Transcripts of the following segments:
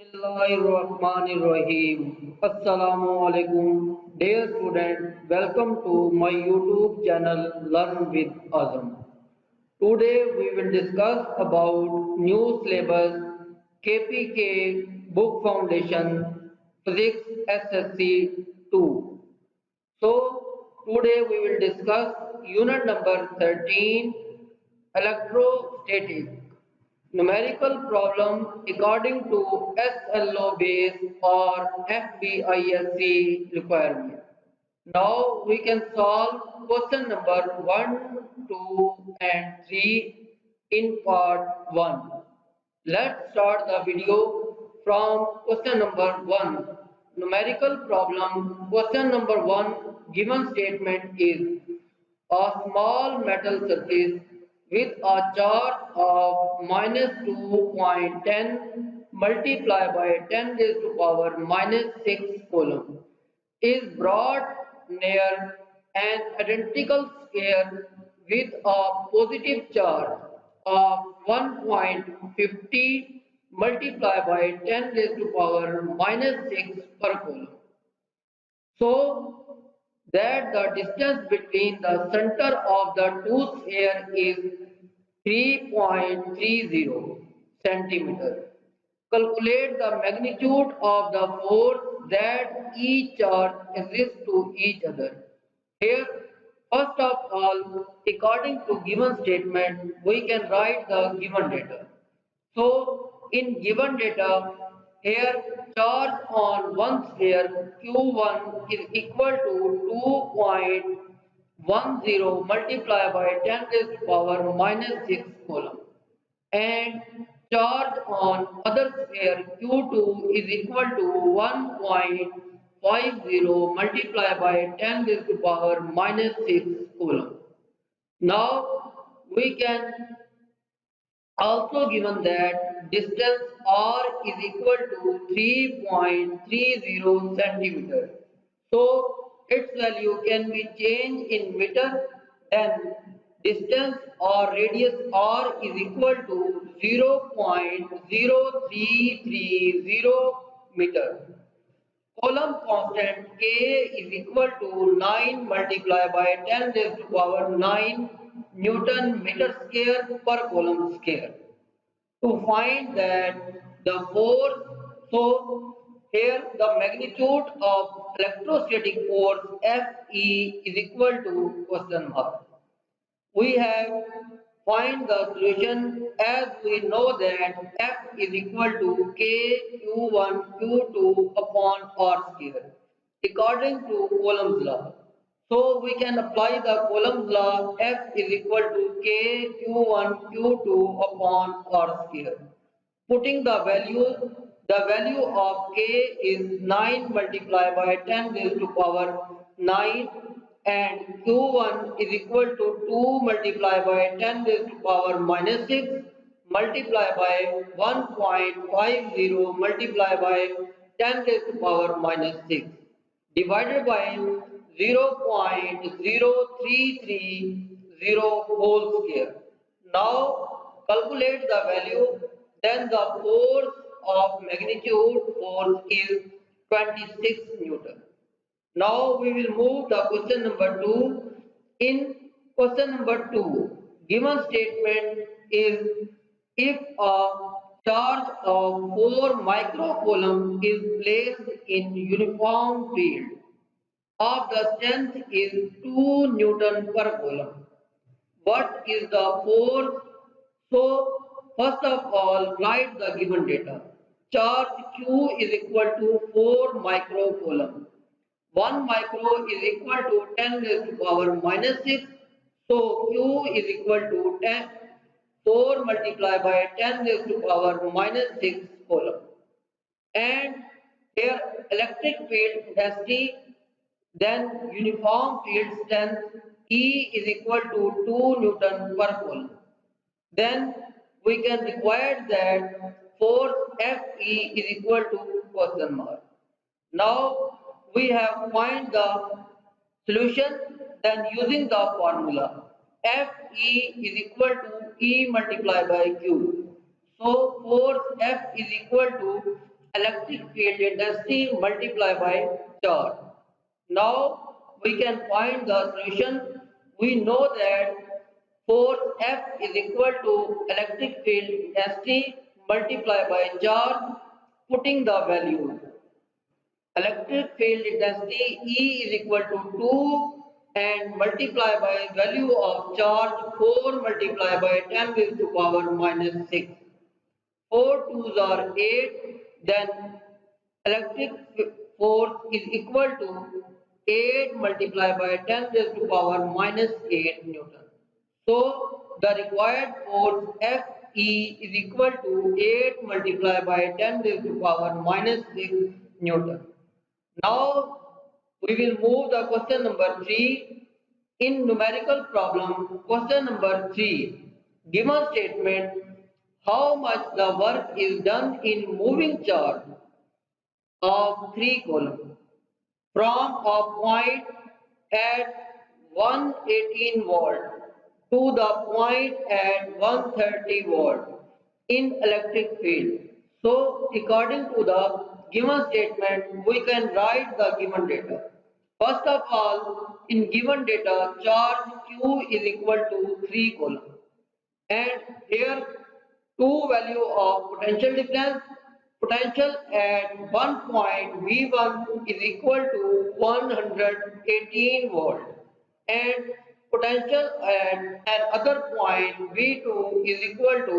Bismillahirrahmanirrahim. Assalamu alaikum. Dear students, welcome to my YouTube channel Learn with Azam. Today we will discuss about new syllabus KPK Book Foundation Physics SSC 2. So today we will discuss unit number 13 Electrostatics Numerical problem according to SLO base or FBISC requirement. Now we can solve question number 1, 2 and 3 in part 1. Let's start the video from question number 1. Numerical problem. Question number 1 given statement is a small metal surface with a charge of minus 2.10 multiplied by 10 raised to power minus 6 coulomb is brought near an identical sphere with a positive charge of 1.50 multiplied by 10 raised to power minus 6 per coulomb. So that the distance between the center of the two spheres is 3.30 centimeter. Calculate the magnitude of the force that each charge exists to each other. Here, first of all, according to given statement, we can write the given data. So, in given data, here charge on one sphere Q1 is equal to 2.10 multiplied by 10 raised to power minus 6 coulomb and charge on other sphere Q2 is equal to 1.50 multiplied by 10 raised to power minus 6 coulomb. Now we can also given that distance r is equal to 3.30 centimeter. So its value can be changed in meter, then distance or radius r is equal to 0.0330 meter. Coulomb constant K is equal to 9 multiplied by 10 raised to power 9 Newton meter square per coulomb square. To find that the force, so here the magnitude of electrostatic force Fe is equal to question mark. We have find the solution as we know that F is equal to K Q1 Q2 upon R square according to Coulomb's law. So we can apply the Coulomb's law F is equal to K Q1 Q2 upon R square. Putting the value of K is 9 multiplied by 10 raised to power 9 and Q1 is equal to 2 multiplied by 10 raised to power minus 6 multiplied by 1.50 multiplied by 10 raised to power minus 6 divided by 0.0330 whole square. Now calculate the value, then the force of magnitude force is 26 Newton. Now we will move the question number 2. In question number 2, given statement is if a charge of 4 microcoulomb is placed in uniform field of the strength is 2 Newton per coulomb. What is the force? So first of all write the given data. Charge Q is equal to 4 microcoulomb. 1 micro is equal to 10 raised to power minus 6. So Q is equal to 4 multiplied by 10 raised to power minus 6 coulomb. And here electric field intensity, then uniform field strength E is equal to 2 Newton per coulomb. Then we can require that force Fe is equal to question mark. Now we have find the solution, then using the formula Fe is equal to E multiplied by Q. So force F is equal to electric field intensity multiplied by charge. Now we can find the solution. We know that force F is equal to electric field intensity multiplied by charge, putting the value. Electric field intensity E is equal to 2 and multiply by value of charge 4 multiplied by 10 raised to power minus 6. 4 twos are 8, then electric force is equal to 8 multiplied by 10 raised to power minus 8 Newton. So the required force Fe is equal to 8 multiplied by 10 raised to power minus 6 Newton. Now we will move the question number 3. In numerical problem, question number 3, given statement, how much the work is done in moving charge of 3 columns from a point at 118 volt to the point at 130 volt in electric field. So according to the given statement, we can write the given data. First of all, in given data, charge Q is equal to 3 coulomb. And here two value of potential difference. Potential at one point V1 is equal to 118 volt and potential at another point V2 is equal to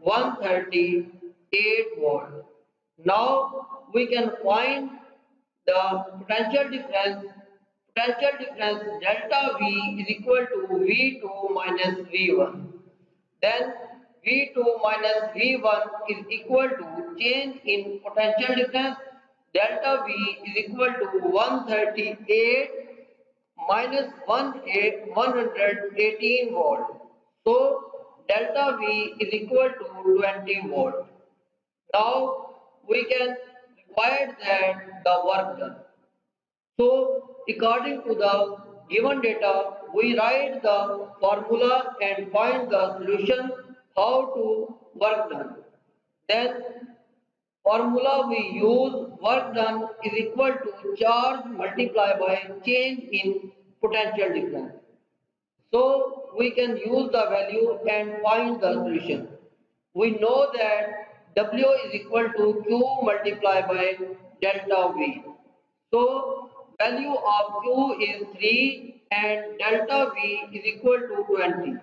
138 volt. Now we can find the potential difference. Potential difference delta V is equal to V2 minus V1. Then V2 minus V1 is equal to change in potential difference. Delta V is equal to 138 minus 118 volt. So delta V is equal to 20 volt. Now we can require that the work done. So, according to the given data, we write the formula and find the solution how to work done. Then, formula we use work done is equal to charge multiplied by change in potential difference. So, we can use the value and find the solution. We know that W is equal to Q multiplied by delta V. So value of Q is 3 and delta V is equal to 20.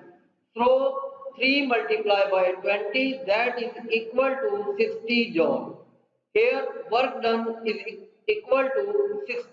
So 3 multiplied by 20, that is equal to 60 joule. Here work done is equal to 60